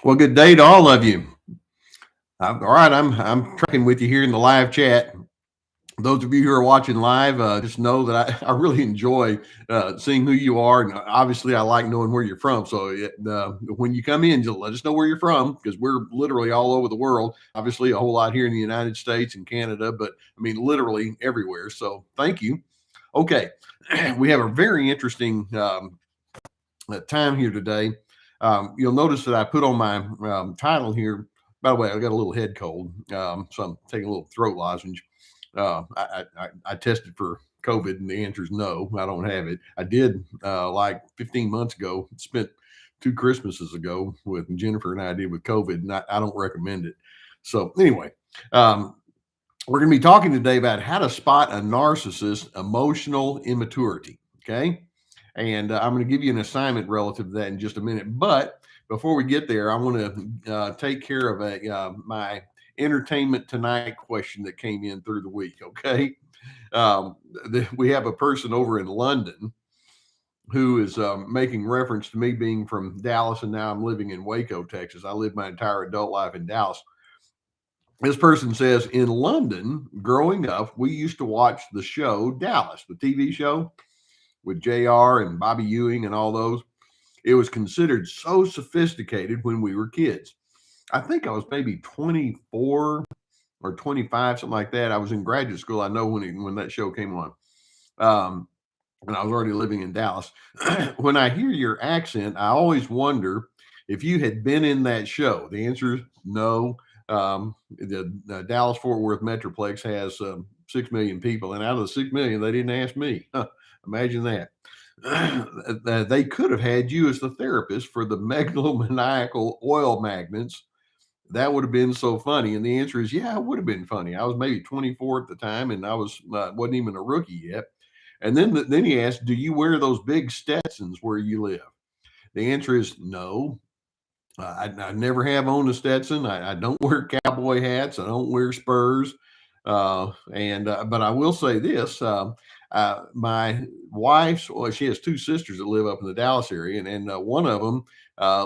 Well, good day to all of you. All right, I'm tracking with you here in the live chat. Those of you who are watching live, just know that I really enjoy seeing who you are, and obviously I like knowing where you're from. So when you come in, just let us know where you're from because we're literally all over the world. Obviously, a whole lot here in the United States and Canada, but I mean literally everywhere. So thank you. Okay, we have a very interesting time here today. You'll notice that I put on my title here. By the way, I got a little head cold, so I'm taking a little throat lozenge. I tested for COVID, and the answer is no, I don't have it. I did like 15 months ago. Spent 2 Christmases ago with Jennifer and I did with COVID, and I don't recommend it. So anyway, um, we're going to be talking today about how to spot a narcissist emotional immaturity. Okay. And I'm going to give you an assignment relative to that in just a minute. But before we get there, I want to take care of my entertainment tonight question that came in through the week. Okay. Um, we have a person over in London who is making reference to me being from Dallas, and now I'm living in Waco, Texas. I lived my entire adult life in Dallas. This person says, in London, growing up, we used to watch the show Dallas, the TV show with JR and Bobby Ewing and all those. It was considered so sophisticated when we were kids. I think I was maybe 24 or 25, something like that. I was in graduate school. I know when that show came on. And I was already living in Dallas. When I hear your accent, I always wonder if you had been in that show. The answer is no. The Dallas Fort Worth Metroplex has 6 million people, and out of the 6 million, they didn't ask me. Imagine that. They could have had you as the therapist for the megalomaniacal oil magnets. That would have been so funny. And the answer is, yeah, it would have been funny. I was maybe 24 at the time, and I wasn't even a rookie yet. And then he asked, "Do you wear those big Stetsons where you live?" The answer is no. I never have owned a Stetson. I don't wear cowboy hats. I don't wear Spurs. And but I will say this: my wife's, well, she has two sisters that live up in the Dallas area, and one of them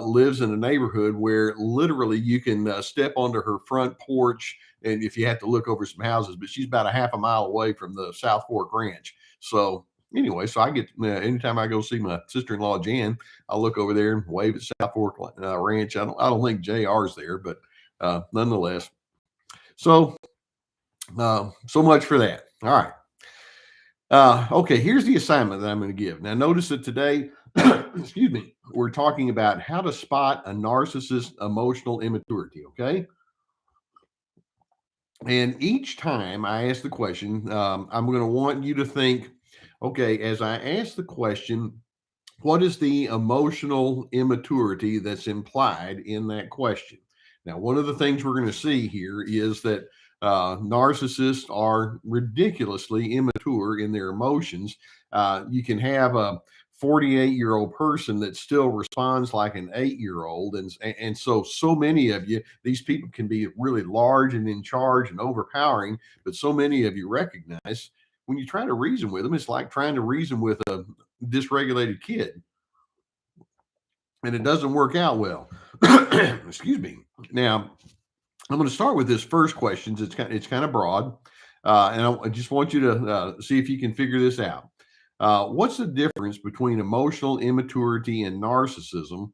lives in a neighborhood where literally you can step onto her front porch, and if you have to look over some houses, but she's about a half a mile away from the South Fork Ranch. So anyway, so I get anytime I go see my sister-in-law Jan, I'll look over there and wave at South Fork Ranch. I don't think JR's there, but nonetheless. So so much for that. All right. Okay, here's the assignment that I'm going to give. Now, notice that today, excuse me, we're talking about how to spot a narcissist emotional immaturity. Okay. And each time I ask the question, I'm going to want you to think, okay, as I ask the question, what is the emotional immaturity that's implied in that question? Now, one of the things we're going to see here is that narcissists are ridiculously immature in their emotions. You can have a 48-year-old person that still responds like an 8-year-old, and so many of you, these people can be really large and in charge and overpowering, but so many of you recognize when you try to reason with them, it's like trying to reason with a dysregulated kid, and it doesn't work out well. Excuse me. Now, I'm going to start with this first question. It's kind of broad, and I just want you to see if you can figure this out. What's the difference between emotional immaturity and narcissism?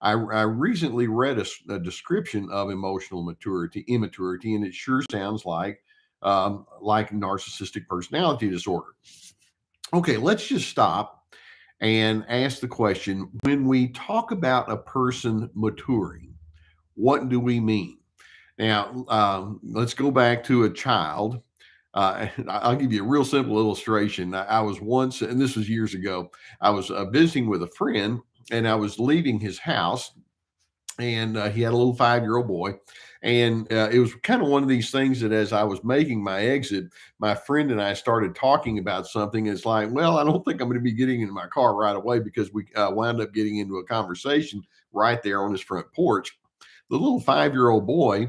I recently read a description of emotional immaturity, and it sure sounds like narcissistic personality disorder. Okay, let's just stop and ask the question, when we talk about a person maturing, what do we mean? Now, let's go back to a child. I'll give you a real simple illustration. I was once, and this was years ago, I was visiting with a friend, and I was leaving his house, and he had a little 5-year-old boy. And it was kind of one of these things that as I was making my exit, my friend and I started talking about something. It's like, well, I don't think I'm going to be getting into my car right away, because we wound up getting into a conversation right there on his front porch. The little 5-year-old boy,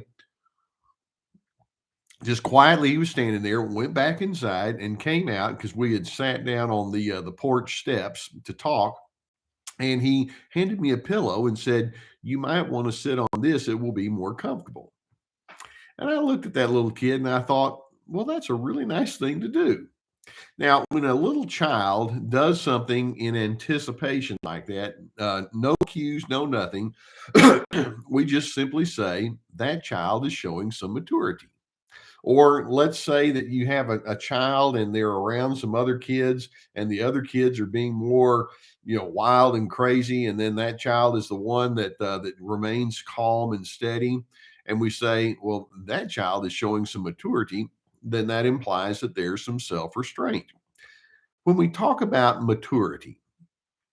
just quietly, he was standing there, went back inside and came out because we had sat down on the porch steps to talk. And he handed me a pillow and said, "You might want to sit on this. It will be more comfortable." And I looked at that little kid and I thought, well, that's a really nice thing to do. Now, when a little child does something in anticipation like that, no cues, no nothing, we just simply say that child is showing some maturity. Or let's say that you have a child and they're around some other kids, and the other kids are being more, wild and crazy, and then that child is the one that remains calm and steady. And we say, well, that child is showing some maturity. Then that implies that there's some self restraint. When we talk about maturity,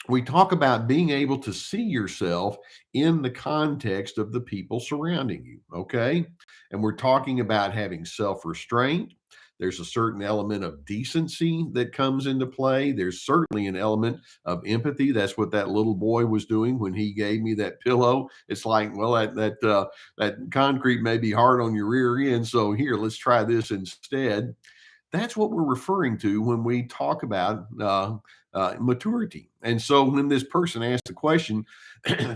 we talk about being able to see yourself in the context of the people surrounding you. Okay. And we're talking about having self restraint. There's a certain element of decency that comes into play. There's certainly an element of empathy. That's what that little boy was doing when he gave me that pillow. It's like, well, that concrete may be hard on your rear end, so here, let's try this instead. That's what we're referring to when we talk about maturity. And so when this person asked the question,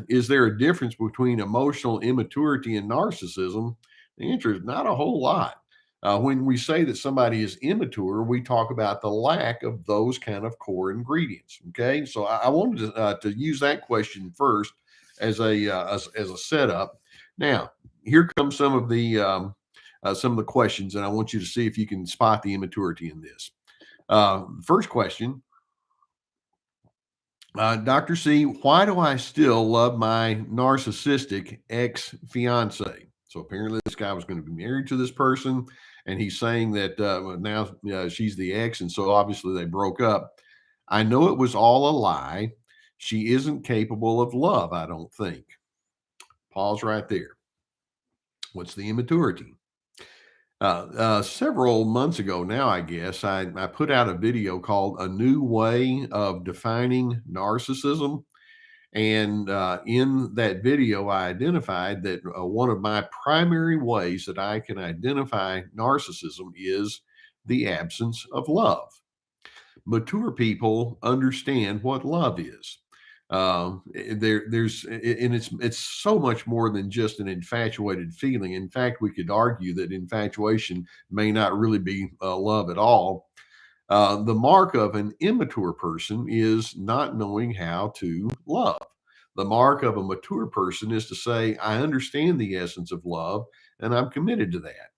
is there a difference between emotional immaturity and narcissism? The answer is not a whole lot. When we say that somebody is immature, we talk about the lack of those kind of core ingredients. Okay, so I wanted to use that question first as as a setup. Now, here comes some of the questions, and I want you to see if you can spot the immaturity in this. First question, Dr. C, why do I still love my narcissistic ex fiance? So apparently, this guy was going to be married to this person, and he's saying that well, now she's the ex, and so obviously they broke up. I know it was all a lie. She isn't capable of love, I don't think. Pause right there. What's the immaturity? Several months ago now, I guess, I put out a video called A New Way of Defining Narcissism. And in that video, I identified that one of my primary ways that I can identify narcissism is the absence of love. Mature people understand what love is. And it's so much more than just an infatuated feeling. In fact, we could argue that infatuation may not really be love at all. The mark of an immature person is not knowing how to love. The mark of a mature person is to say, I understand the essence of love and I'm committed to that.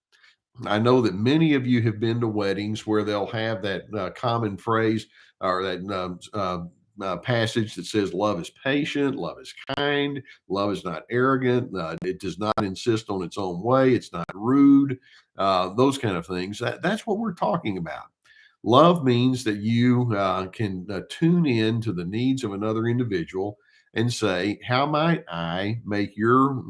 I know that many of you have been to weddings where they'll have that common phrase or that passage that says, love is patient, love is kind, love is not arrogant, it does not insist on its own way, it's not rude, those kind of things. That's what we're talking about. Love means that you can tune in to the needs of another individual and say, how might I make your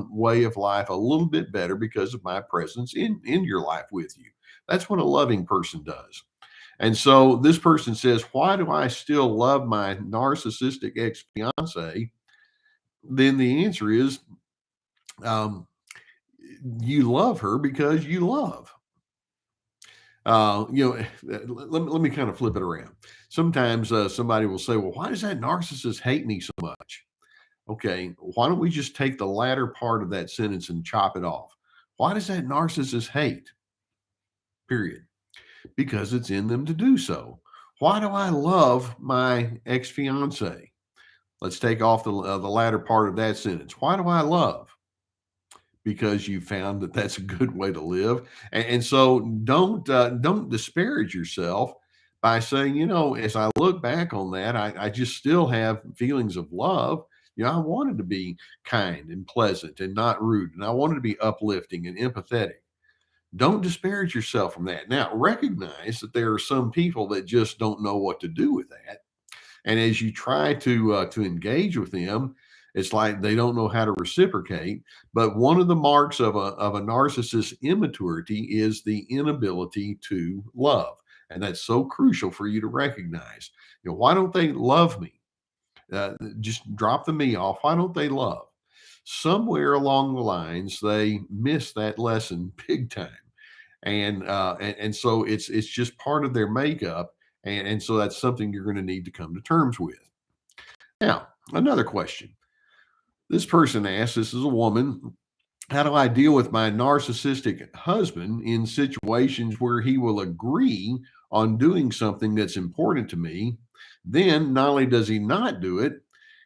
way of life a little bit better because of my presence in your life with you? That's what a loving person does. And so this person says, why do I still love my narcissistic ex fiance? Then the answer is, um, you love her because you love. Let me kind of flip it around. Sometimes somebody will say, well, why does that narcissist hate me so much? Okay, why don't we just take the latter part of that sentence and chop it off? Why does that narcissist hate? Period. Because it's in them to do so. Why do I love my ex fiance? Let's take off the latter part of that sentence. Why do I love? Because you found that that's a good way to live. And so don't disparage yourself by saying, as I look back on that, I just still have feelings of love. I wanted to be kind and pleasant and not rude, and I wanted to be uplifting and empathetic. Don't disparage yourself from that. Now, recognize that there are some people that just don't know what to do with that, and as you try to engage with them, it's like they don't know how to reciprocate. But one of the marks of a narcissist's immaturity is the inability to love, and that's so crucial for you to recognize. Why don't they love me? Just drop the me off. Why don't they love? Somewhere along the lines, they miss that lesson big time, and so it's just part of their makeup, and so that's something you're going to need to come to terms with. Now, Another question. This person asks, this is a woman, how do I deal with my narcissistic husband in situations where he will agree on doing something that's important to me? Then not only does he not do it,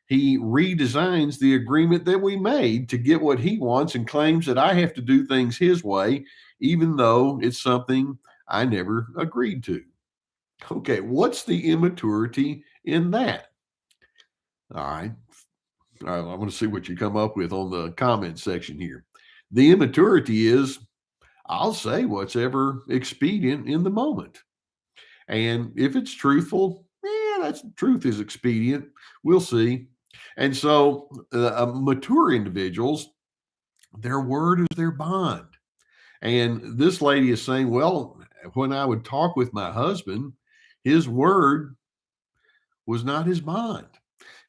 he redesigns the agreement that we made to get what he wants and claims that I have to do things his way, even though it's something I never agreed to. Okay, what's the immaturity in that? All right. I want to see what you come up with on the comment section here. The immaturity is I'll say what's ever expedient in the moment. And if it's truthful, that's truth is expedient. We'll see. And so, mature individuals, their word is their bond. And this lady is saying, well, when I would talk with my husband, his word was not his bond.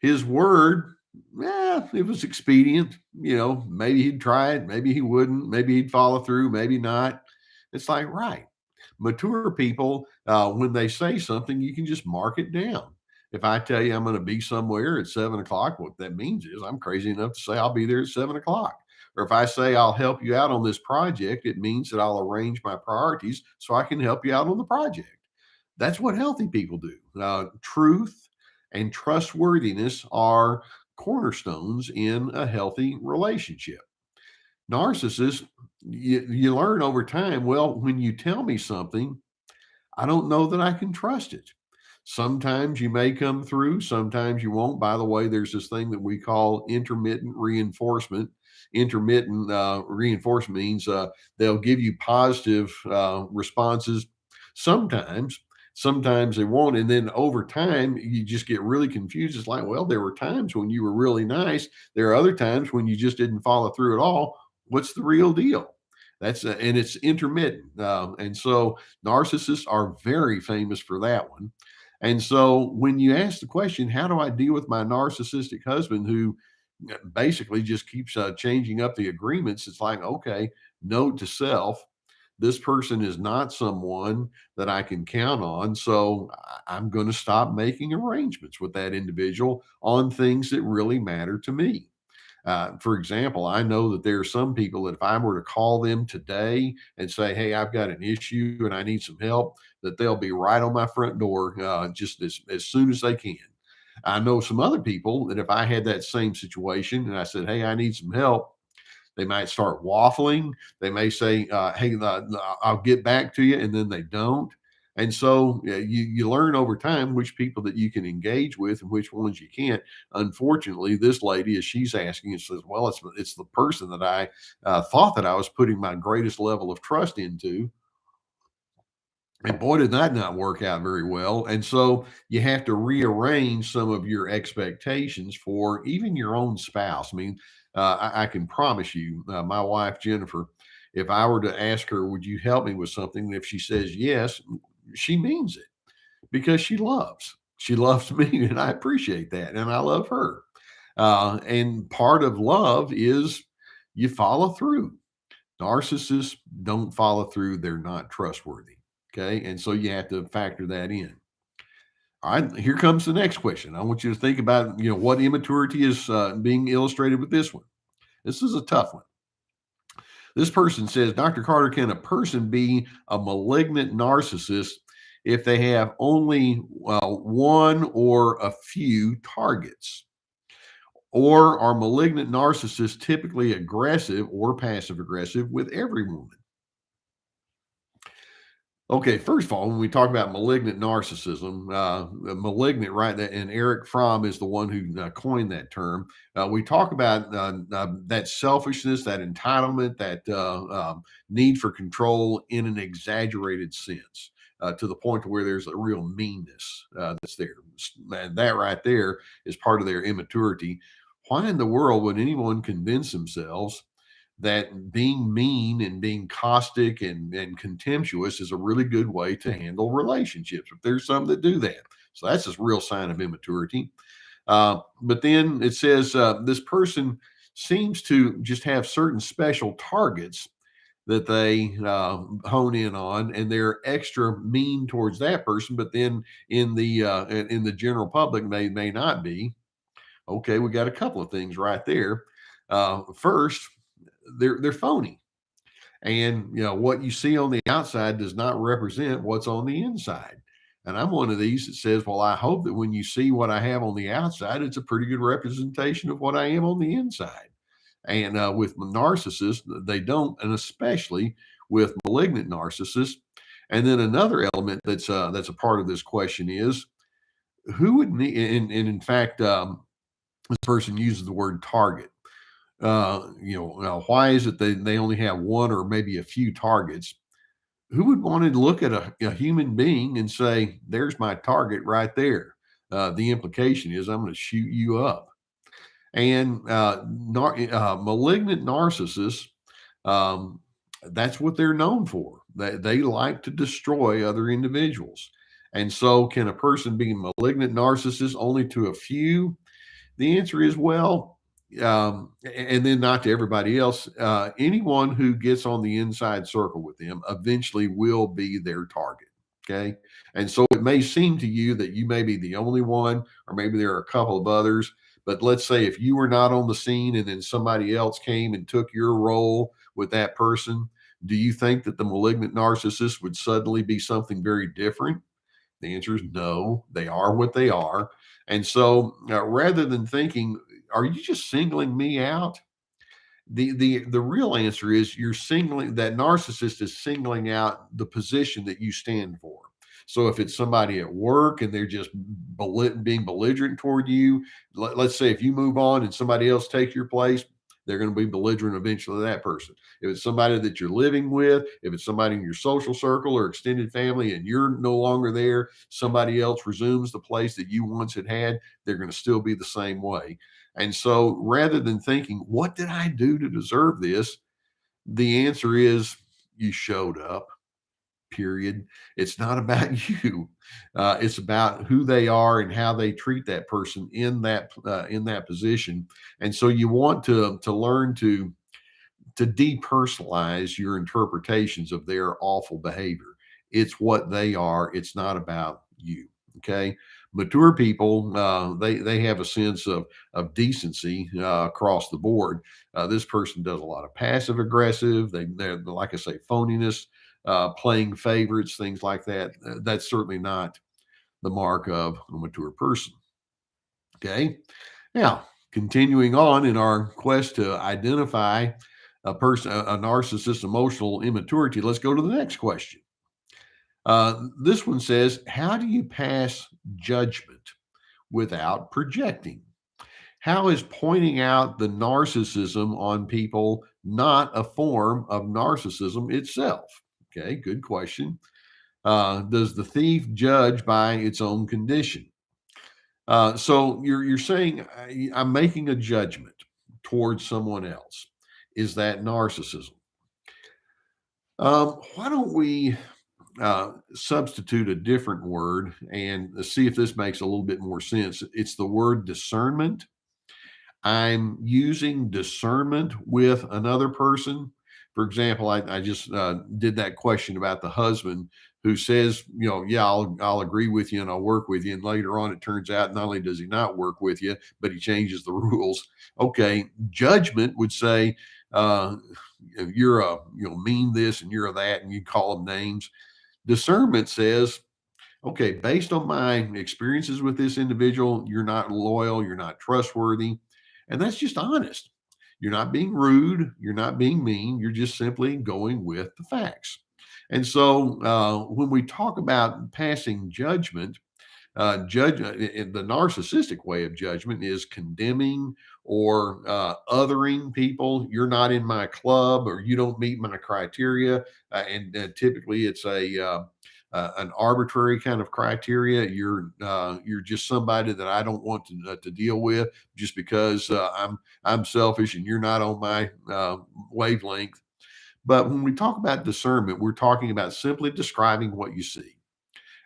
His word, it was expedient. Maybe he'd try it, maybe he wouldn't, maybe he'd follow through, maybe not. It's like, right. Mature people, when they say something, you can just mark it down. If I tell you I'm going to be somewhere at 7 o'clock, what that means is I'm crazy enough to say I'll be there at 7 o'clock. Or if I say I'll help you out on this project, it means that I'll arrange my priorities so I can help you out on the project. That's what healthy people do. Truth and trustworthiness are cornerstones in a healthy relationship. Narcissists, you learn over time, well, when you tell me something, I don't know that I can trust it. Sometimes you may come through, sometimes you won't. By the way, there's this thing that we call intermittent reinforcement. Intermittent reinforcement means they'll give you positive responses sometimes. Sometimes they won't. And then over time, you just get really confused. It's like, well, there were times when you were really nice. There are other times when you just didn't follow through at all. What's the real deal? And it's intermittent. And so narcissists are very famous for that one. And so when you ask the question, how do I deal with my narcissistic husband who basically just keeps changing up the agreements? It's like, okay, note to self, this person is not someone that I can count on. So I'm going to stop making arrangements with that individual on things that really matter to me. For example, I know that there are some people that if I were to call them today and say, hey, I've got an issue and I need some help, that they'll be right on my front door just as soon as they can. I know some other people that if I had that same situation and I said, hey, I need some help, they might start waffling. They may say, hey, I'll get back to you. And then they don't. And so you learn over time which people that you can engage with and which ones you can't. Unfortunately, this lady, as she's asking, it says, well, it's the person that I thought that I was putting my greatest level of trust into. And boy, did that not work out very well. And so you have to rearrange some of your expectations for even your own spouse. I mean, I can promise you, my wife, Jennifer, if I were to ask her, would you help me with something? If she says yes, she means it because she loves. She loves me, and I appreciate that. And I love her. And part of love is you follow through. Narcissists don't follow through, they're not trustworthy. Okay. And so you have to factor that in. All right. Here comes the next question. I want you to think about, what immaturity is being illustrated with this one. This is a tough one. This person says, Dr. Carter, can a person be a malignant narcissist if they have only one or a few targets? Or are malignant narcissists typically aggressive or passive aggressive with every woman? Okay, first of all, when we talk about malignant narcissism, malignant, right? And Eric Fromm is the one who coined that term. We talk about that selfishness, that entitlement, that need for control in an exaggerated sense, to the point to where there's a real meanness that's there. And that right there is part of their immaturity. Why in the world would anyone convince themselves that being mean and being caustic and contemptuous is a really good way to handle relationships? If there's some that do that, so that's a real sign of immaturity. But then it says this person seems to just have certain special targets that they hone in on, and they're extra mean towards that person. But then in the general public, they may not be. Okay, we got a couple of things right there. First, they're phony. And what you see on the outside does not represent what's on the inside. And I'm one of these that says, well, I hope that when you see what I have on the outside, it's a pretty good representation of what I am on the inside. And with narcissists, they don't, and especially with malignant narcissists. And then another element that's a part of this question is who would need, and in fact, this person uses the word target. Why is it they only have one or maybe a few targets? Who would want to look at a human being and say, there's my target right there? The implication is I'm going to shoot you up. And malignant narcissists, um, that's what they're known for. They like to destroy other individuals. And so, can a person be a malignant narcissist only to a few? The answer is well, and then not to everybody else. Anyone who gets on the inside circle with them eventually will be their target. Okay. And so it may seem to you that you may be the only one, or maybe there are a couple of others. But let's say if you were not on the scene and then somebody else came and took your role with that person, do you think that the malignant narcissist would suddenly be something very different? The answer is no, they are what they are. And so rather than thinking, are you just singling me out? The real answer is you're singling that narcissist is singling out the position that you stand for. So if it's somebody at work and they're just being belligerent toward you, let's say if you move on and somebody else takes your place, they're going to be belligerent eventually to that person. If it's somebody that you're living with, if it's somebody in your social circle or extended family and you're no longer there, somebody else resumes the place that you once had, they're going to still be the same way. And so rather than thinking, what did I do to deserve this? The answer is you showed up, period. It's not about you. It's about who they are and how they treat that person in that position. And so you want to learn to depersonalize your interpretations of their awful behavior. It's what they are. It's not about you. Okay. Mature people, they have a sense of decency across the board. This person does a lot of passive aggressive. They're like I say, phoniness, playing favorites, things like that. That's certainly not the mark of a mature person. Okay. Now, continuing on in our quest to identify a narcissist's emotional immaturity, let's go to the next question. This one says, how do you pass judgment without projecting? How is pointing out the narcissism on people not a form of narcissism itself? Okay, good question. Does the thief judge by its own condition? So you're saying I'm making a judgment towards someone else. Is that narcissism? Why don't we substitute a different word and see if this makes a little bit more sense? It's the word discernment. I'm using discernment with another person. For example, I just did that question about the husband who says, yeah, I'll agree with you and I'll work with you. And later on, it turns out not only does he not work with you, but he changes the rules. Okay, judgment would say, you're a mean this and you're a that, and you call them names. Discernment says, okay, based on my experiences with this individual, you're not loyal, you're not trustworthy. And that's just honest. You're not being rude, you're not being mean, you're just simply going with the facts. And so when we talk about passing judgment, the narcissistic way of judgment is condemning or othering people. You're not in my club, or you don't meet my criteria, and typically it's a an arbitrary kind of criteria. You're just somebody that I don't want to deal with just because I'm selfish and you're not on my wavelength. But when we talk about discernment, we're talking about simply describing what you see.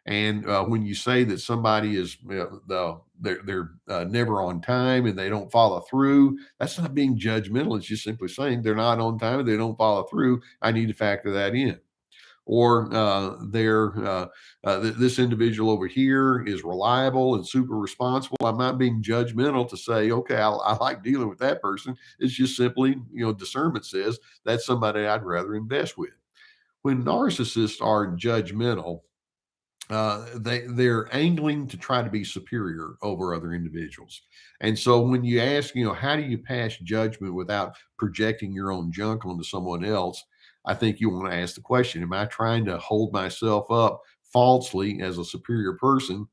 And when you say that somebody is they're never on time and they don't follow through, that's not being judgmental. It's just simply saying they're not on time and they don't follow through. I need to factor that in. or this individual over here is reliable and super responsible. I'm not being judgmental to say, okay, I like dealing with that person. It's just simply, discernment says that's somebody I'd rather invest with. When narcissists are judgmental, they're angling to try to be superior over other individuals. And so when you ask, how do you pass judgment without projecting your own junk onto someone else? I think you want to ask the question, am I trying to hold myself up falsely as a superior person,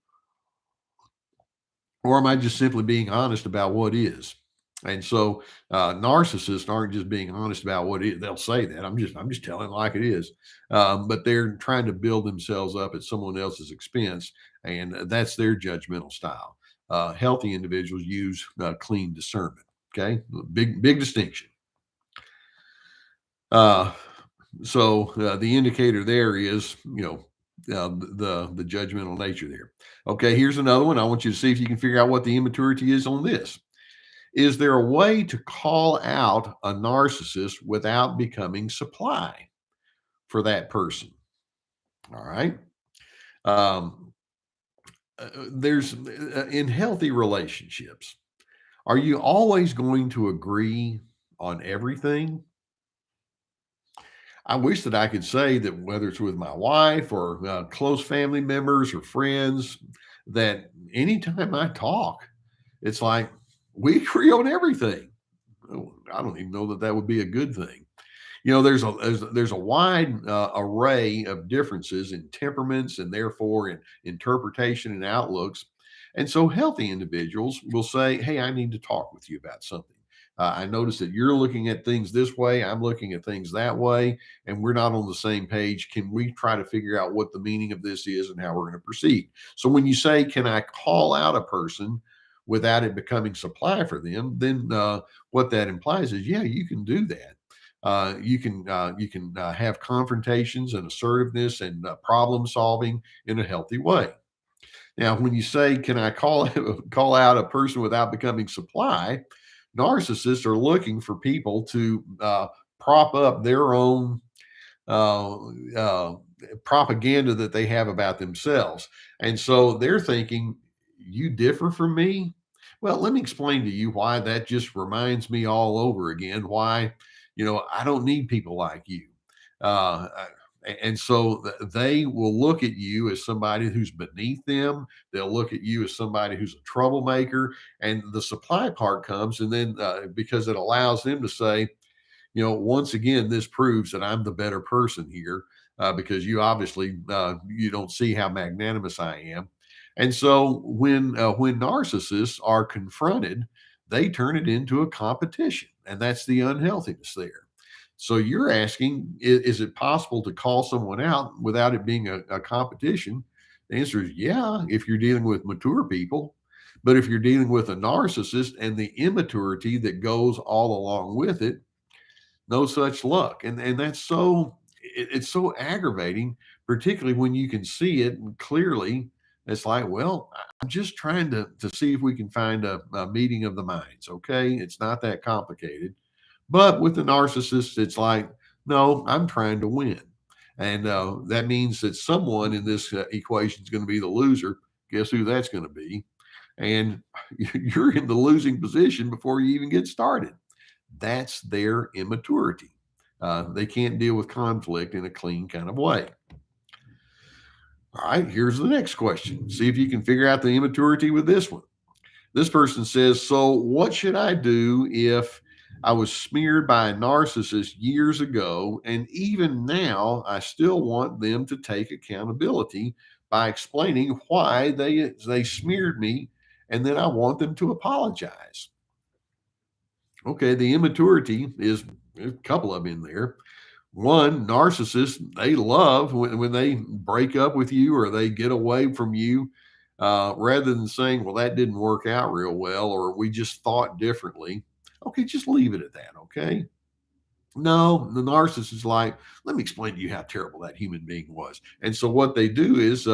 or am I just simply being honest about what is? And so narcissists aren't just being honest about what it is. They'll say that I'm just telling it like it is, but they're trying to build themselves up at someone else's expense, and that's their judgmental style. Healthy individuals use clean discernment. Okay, big distinction. Uh, so the indicator there is, the judgmental nature there. Okay, here's another one. I want you to see if you can figure out what the immaturity is on this. Is there a way to call out a narcissist without becoming supply for that person? All right. Um, there's In healthy relationships, are you always going to agree on everything? I wish that I could say that whether it's with my wife or close family members or friends, that anytime I talk, it's like we agree on everything. Oh, I don't even know that that would be a good thing. There's a wide array of differences in temperaments and therefore in interpretation and outlooks. And so healthy individuals will say, hey, I need to talk with you about something. I notice that you're looking at things this way, I'm looking at things that way, and we're not on the same page. Can we try to figure out what the meaning of this is and how we're going to proceed? So when you say, can I call out a person without it becoming supply for them, then what that implies is, yeah, you can do that. You can have confrontations and assertiveness and problem solving in a healthy way. Now, when you say, "Can I call call out a person without becoming supply?" Narcissists are looking for people to prop up their own uh, uh, propaganda that they have about themselves, and so they're thinking, "You differ from me." Well, let me explain to you why that just reminds me all over again why I don't need people like you. And so they will look at you as somebody who's beneath them. They'll look at you as somebody who's a troublemaker. And the supply part comes, and then because it allows them to say, once again, this proves that I'm the better person here because you obviously you don't see how magnanimous I am. And so when narcissists are confronted, they turn it into a competition, and that's the unhealthiness there. So you're asking, is it possible to call someone out without it being a competition? The answer is yeah, if you're dealing with mature people. But if you're dealing with a narcissist and the immaturity that goes all along with it, no such luck. And that's it's so aggravating, particularly when you can see it and clearly. It's like, well, I'm just trying to see if we can find a meeting of the minds. Okay, it's not that complicated. But with the narcissist, it's like, no, I'm trying to win, and that means that someone in this equation is going to be the loser. Guess who that's going to be? And you're in the losing position before you even get started. That's their immaturity. They can't deal with conflict in a clean kind of way. All right, here's the next question. See if you can figure out the immaturity with this one. This person says, so what should I do if I was smeared by a narcissist years ago, and even now I still want them to take accountability by explaining why they smeared me, and then I want them to apologize? Okay, the immaturity is a couple of them in there. One, narcissists, they love when they break up with you or they get away from you, rather than saying, well, that didn't work out real well, or we just thought differently. Okay, just leave it at that. Okay. No, the narcissist is like, let me explain to you how terrible that human being was. And so what they do is,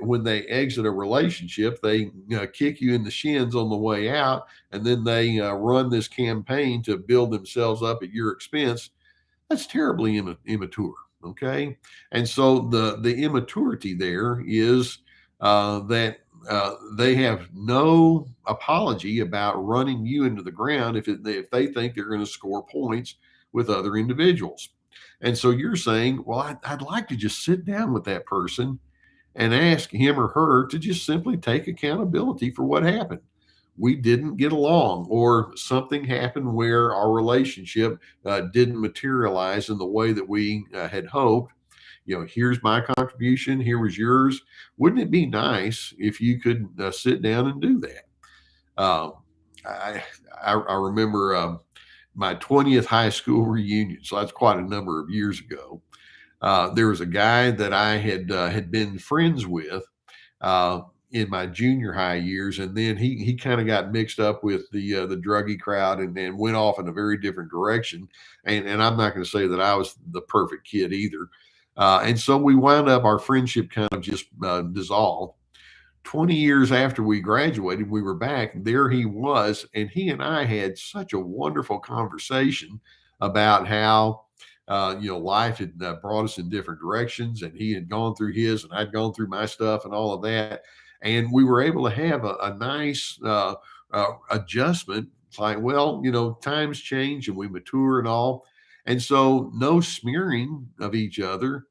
when they exit a relationship, they kick you in the shins on the way out, and then they run this campaign to build themselves up at your expense. That's terribly immature. Okay. And so the immaturity there is that they have no apology about running you into the ground if they think they're going to score points with other individuals. And so you're saying, well, I'd like to just sit down with that person and ask him or her to just simply take accountability for what happened. We didn't get along, or something happened where our relationship didn't materialize in the way that we had hoped. Here's my contribution, here was yours. Wouldn't it be nice if you could sit down and do that? Um, I, I remember my 20th high school reunion, so that's quite a number of years ago. There was a guy that I had been friends with uh, in my junior high years, and then he kind of got mixed up with the druggy crowd and went off in a very different direction. And I'm not going to say that I was the perfect kid either. And so we wound up, our friendship kind of just dissolved. 20 years after we graduated, we were back. There he was, and he and I had such a wonderful conversation about how life had brought us in different directions, and he had gone through his, and I'd gone through my stuff, and all of that, and we were able to have a nice adjustment. It's like, well, times change and we mature and all, and so no smearing of each other.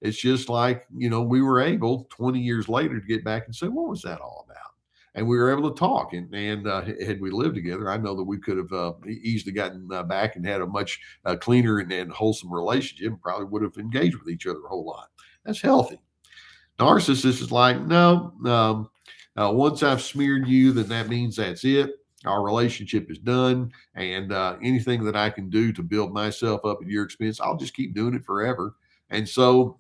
It's just like, we were able 20 years later to get back and say, what was that all about? And we were able to talk. And had we lived together, I know that we could have easily gotten back and had a much cleaner and wholesome relationship, and probably would have engaged with each other a whole lot. That's healthy. Narcissist is like, no, once I've smeared you, then that means that's it. Our relationship is done. And anything that I can do to build myself up at your expense, I'll just keep doing it forever. And so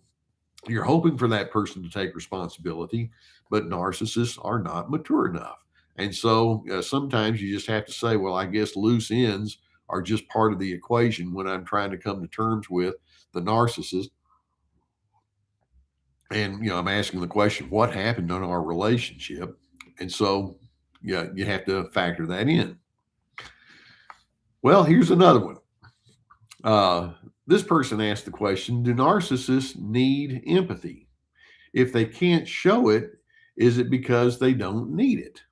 you're hoping for that person to take responsibility, but narcissists are not mature enough. And so sometimes you just have to say, well, I guess loose ends are just part of the equation when I'm trying to come to terms with the narcissist. And, I'm asking the question, what happened in our relationship? And so, yeah, you have to factor that in. Well, here's another one. This person asked the question, do narcissists need empathy? If they can't show it, is it because they don't need it?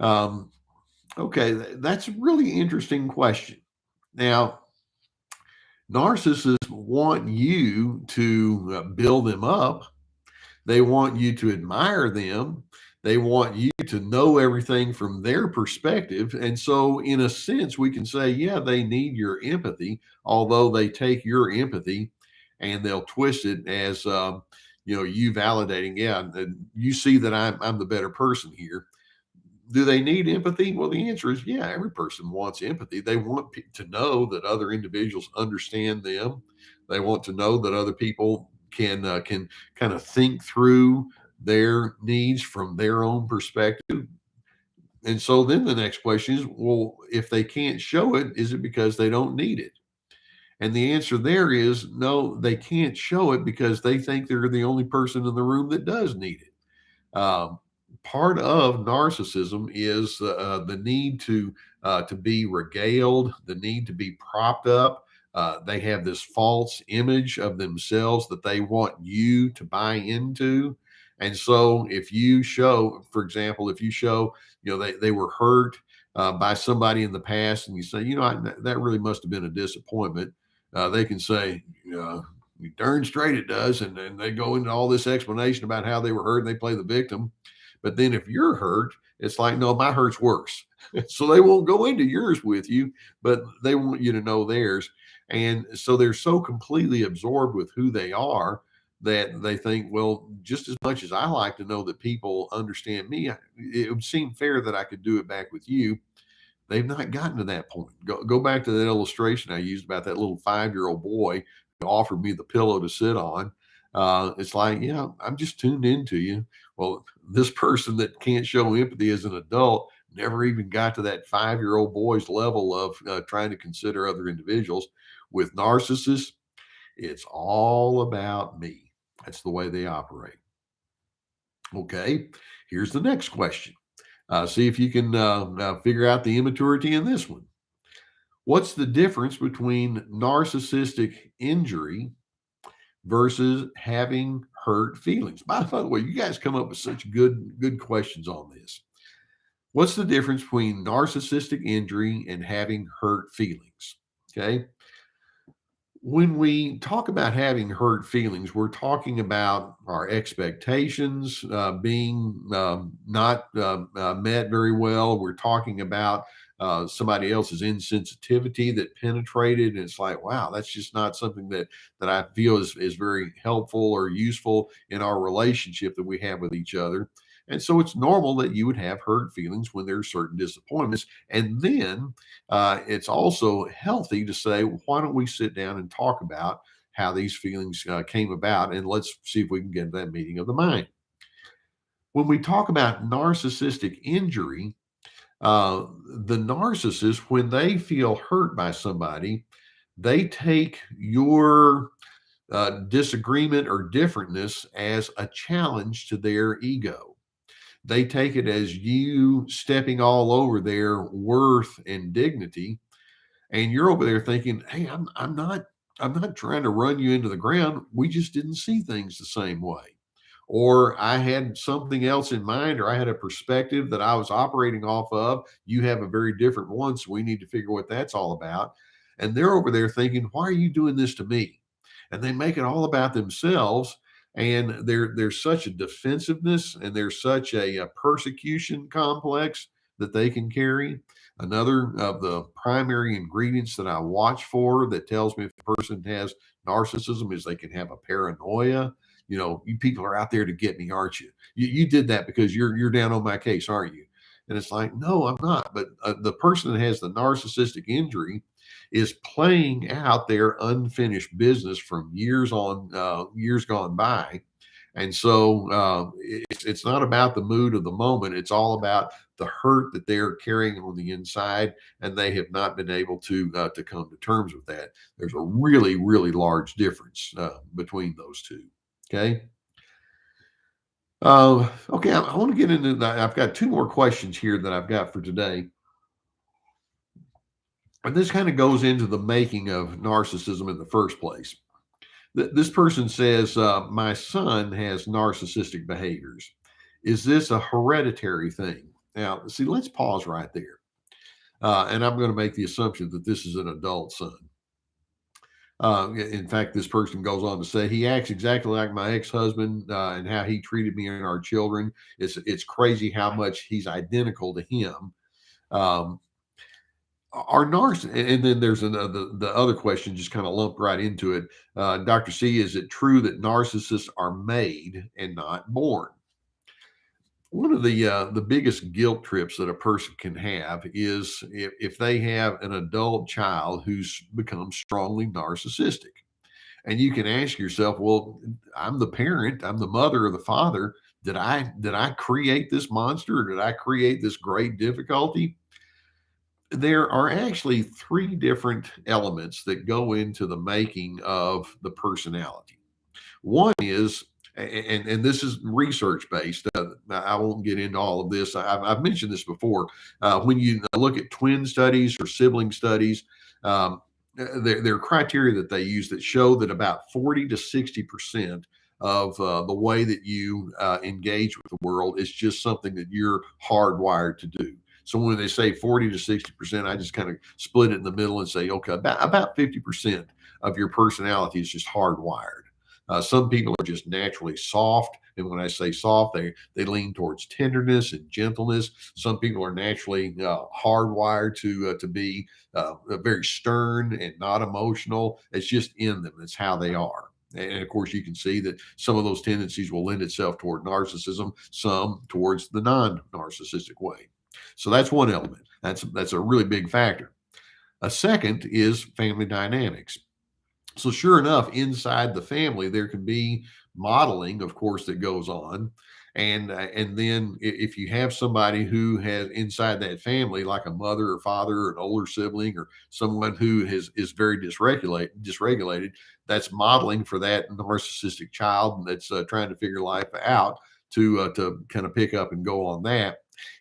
Um, okay, that's a really interesting question. Now, narcissists want you to build them up. They want you to admire them. They want you to know everything from their perspective. And so, in a sense, we can say, yeah, they need your empathy, although they take your empathy and they'll twist it as, you validating, yeah, you see that I'm the better person here. Do they need empathy? Well, the answer is yeah, every person wants empathy. They want to know that other individuals understand them. They want to know that other people can kind of think through their needs from their own perspective. And so then the next question is, well, if they can't show it, is it because they don't need it? And the answer there is no, they can't show it because they think they're the only person in the room that does need it. Part of narcissism is the need to be regaled, the need to be propped up. They have this false image of themselves that they want you to buy into. And so, if you show, for example, if you show, they were hurt by somebody in the past, and you say, that really must have been a disappointment, they can say, darn straight it does. And then they go into all this explanation about how they were hurt and they play the victim. But then if you're hurt, it's like, no, my hurt's worse. So they won't go into yours with you, but they want you to know theirs. And so they're so completely absorbed with who they are that they think, well, just as much as I like to know that people understand me, it would seem fair that I could do it back with you. They've not gotten to that point. Go back to that illustration I used about that little 5-year-old boy who offered me the pillow to sit on. It's like, I'm just tuned into you. Well, this person that can't show empathy as an adult never even got to that 5-year-old boy's level of trying to consider other individuals. With narcissists, it's all about me. That's the way they operate. Okay, here's the next question. See if you can figure out the immaturity in this one. What's the difference between narcissistic injury versus having hurt feelings? By the way, you guys come up with such good questions on this. What's the difference between narcissistic injury and having hurt feelings? Okay. When we talk about having hurt feelings, we're talking about our expectations being not met very well. We're talking about somebody else's insensitivity that penetrated, and it's like, wow, that's just not something that I feel is very helpful or useful in our relationship that we have with each other. And so it's normal that you would have hurt feelings when there's certain disappointments. And then it's also healthy to say, well, why don't we sit down and talk about how these feelings came about, and let's see if we can get that meeting of the mind. When we talk about narcissistic injury, the narcissist, when they feel hurt by somebody, they take your disagreement or differentness as a challenge to their ego. They take it as you stepping all over their worth and dignity, and you're over there thinking, "Hey, I'm not trying to run you into the ground. We just didn't see things the same way." Or I had something else in mind, or I had a perspective that I was operating off of. You have a very different one, so we need to figure what that's all about. And they're over there thinking, "Why are you doing this to me?" And they make it all about themselves. And there's such a defensiveness, and there's such a persecution complex that they can carry. Another of the primary ingredients that I watch for that tells me if a person has narcissism is they can have a paranoia. You people are out there to get me, aren't you? You did that because you're down on my case, aren't you? And it's like, no, I'm not. But the person that has the narcissistic injury is playing out their unfinished business from years gone by. And so it's not about the mood of the moment. It's all about the hurt that they're carrying on the inside, and they have not been able to come to terms with that. There's a really, really large difference between those two. Okay. Okay. I want to get into that. I've got two more questions here that I've got for today. And this kind of goes into the making of narcissism in the first place. This person says, my son has narcissistic behaviors. Is this a hereditary thing? Now, see, let's pause right there. And I'm going to make the assumption that this is an adult son. In fact, this person goes on to say he acts exactly like my ex-husband and how he treated me and our children. It's crazy how much he's identical to him. Um, are and then there's the other question just kind of lumped right into it. Dr. C, is it true that narcissists are made and not born? One of the biggest guilt trips that a person can have is if they have an adult child who's become strongly narcissistic. And you can ask yourself, well, I'm the parent, I'm the mother or the father. Did I create this monster, or did I create this great difficulty? There are actually three different elements that go into the making of the personality. One is, and this is research based. I won't get into all of this. I've mentioned this before. When you look at twin studies or sibling studies, there are criteria that they use that show that about 40 to 60% of the way that you engage with the world is just something that you're hardwired to do. So when they say 40 to 60%, I just kind of split it in the middle and say, okay, about 50% of your personality is just hardwired. Some people are just naturally soft, and when I say soft, they lean towards tenderness and gentleness. Some people are naturally hardwired to be very stern and not emotional. It's just in them. It's how they are. And of course, you can see that some of those tendencies will lend itself toward narcissism, some towards the non-narcissistic way. So that's one element. That's a really big factor. A second is family dynamics. So sure enough, inside the family, there can be modeling, of course, that goes on. And then if you have somebody who has inside that family, like a mother or father or an older sibling or someone who is very dysregulated, that's modeling for that narcissistic child that's trying to figure life out to kind of pick up and go on that.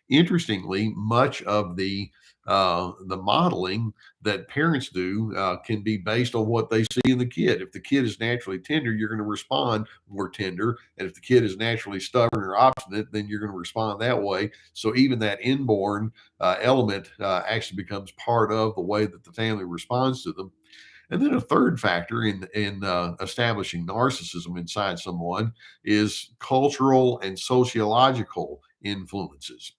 Interestingly, much of the the modeling that parents do can be based on what they see in the kid. If the kid is naturally tender, you're going to respond more tender. And if the kid is naturally stubborn or obstinate, then you're going to respond that way. So even that inborn element actually becomes part of the way that the family responds to them. And then a third factor in establishing narcissism inside someone is cultural and sociological influences.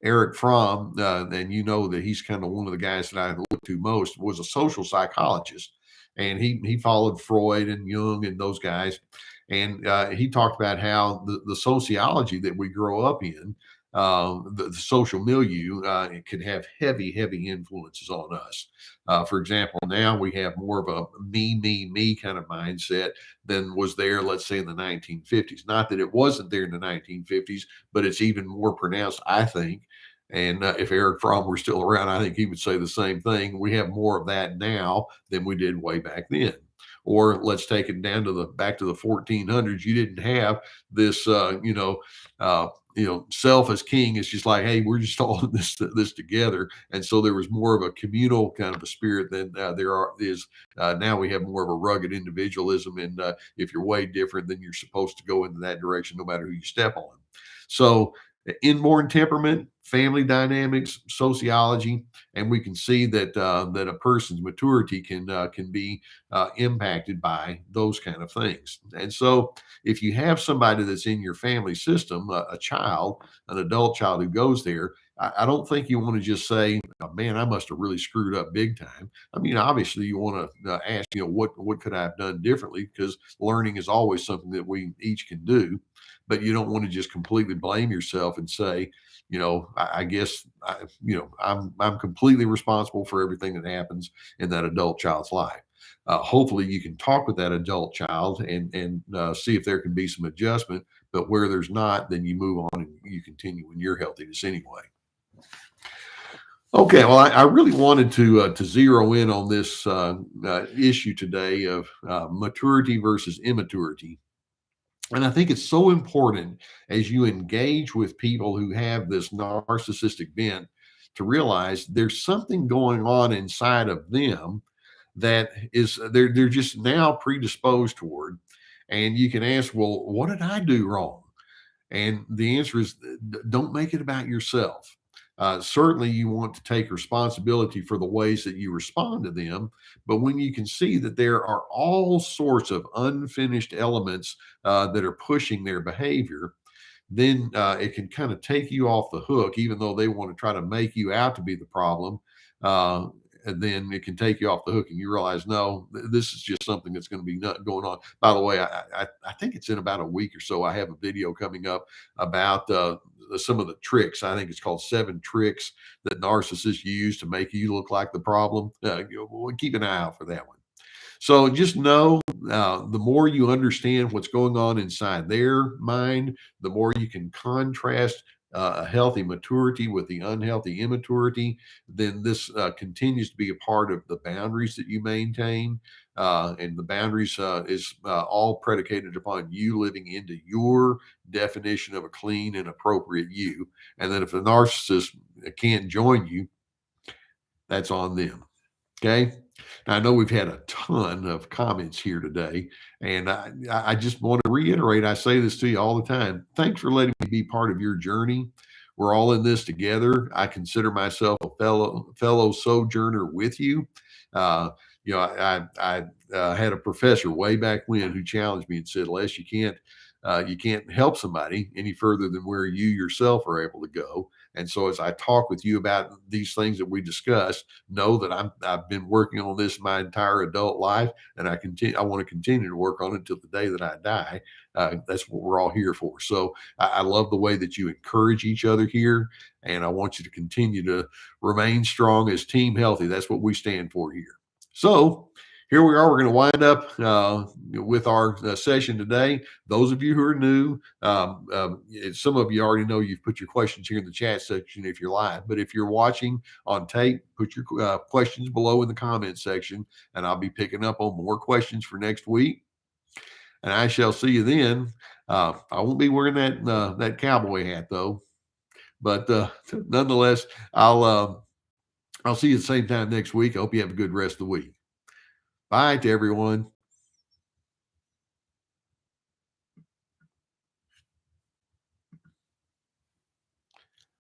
Eric Fromm, and you know that he's kind of one of the guys that I look to most, was a social psychologist, and he followed Freud and Jung and those guys, and he talked about how the sociology that we grow up in, the social milieu, it can have heavy influences on us. For example, now we have more of a me kind of mindset than was there, let's say, in the 1950s. Not that it wasn't there in the 1950s, but it's even more pronounced, I think. And if Eric Fromm were still around, I think he would say the same thing. We have more of that now than we did way back then. Or let's take it down to the back to the 1400s. You didn't have this, self as king. It's just like, hey, we're just all in this together. And so there was more of a communal kind of a spirit than is now. We have more of a rugged individualism, and if you're way different, then you're supposed to go into that direction, no matter who you step on. So inborn temperament, family dynamics, sociology, and we can see that that a person's maturity can be impacted by those kind of things. And so, if you have somebody that's in your family system, a child, an adult child who goes there, I don't think you want to just say, oh, "Man, I must have really screwed up big time." I mean, obviously, you want to ask, what could I have done differently? Because learning is always something that we each can do, but you don't want to just completely blame yourself and say, I guess I'm completely responsible for everything that happens in that adult child's life. Hopefully, you can talk with that adult child and see if there can be some adjustment. But where there's not, then you move on and you continue in your healthiness anyway. Okay, well, I really wanted to zero in on this issue today of maturity versus immaturity. And I think it's so important as you engage with people who have this narcissistic bent to realize there's something going on inside of them that is they're just now predisposed toward. And you can ask, well, what did I do wrong? And the answer is don't make it about yourself. Certainly, you want to take responsibility for the ways that you respond to them. But when you can see that there are all sorts of unfinished elements that are pushing their behavior, then it can kind of take you off the hook, even though they want to try to make you out to be the problem. And then it can take you off the hook, and you realize, no, this is just something that's going to be not going on. By the way, I think it's in about a week or so. I have a video coming up about some of the tricks. I think it's called 7 tricks that narcissists use to make you look like the problem. Keep an eye out for that one. So just know the more you understand what's going on inside their mind, the more you can contrast a healthy maturity with the unhealthy immaturity, then this continues to be a part of the boundaries that you maintain. And the boundaries is all predicated upon you living into your definition of a clean and appropriate you. And then if the narcissist can't join you, that's on them. Okay. Now, I know we've had a ton of comments here today, and I just want to reiterate, I say this to you all the time. Thanks for letting me be part of your journey. We're all in this together. I consider myself a fellow sojourner with you. Uh, I had a professor way back when who challenged me and said, Les, you can't help somebody any further than where you yourself are able to go. And so as I talk with you about these things that we discussed, know that I've been working on this my entire adult life, and I want to continue to work on it until the day that I die. That's what we're all here for. So I love the way that you encourage each other here, and I want you to continue to remain strong as Team Healthy. That's what we stand for here. So here we are. We're going to wind up with our session today. Those of you who are new, some of you already know you've put your questions here in the chat section if you're live. But if you're watching on tape, put your questions below in the comment section, and I'll be picking up on more questions for next week. And I shall see you then. I won't be wearing that cowboy hat though, but nonetheless, I'll see you at the same time next week. I hope you have a good rest of the week. Bye to everyone.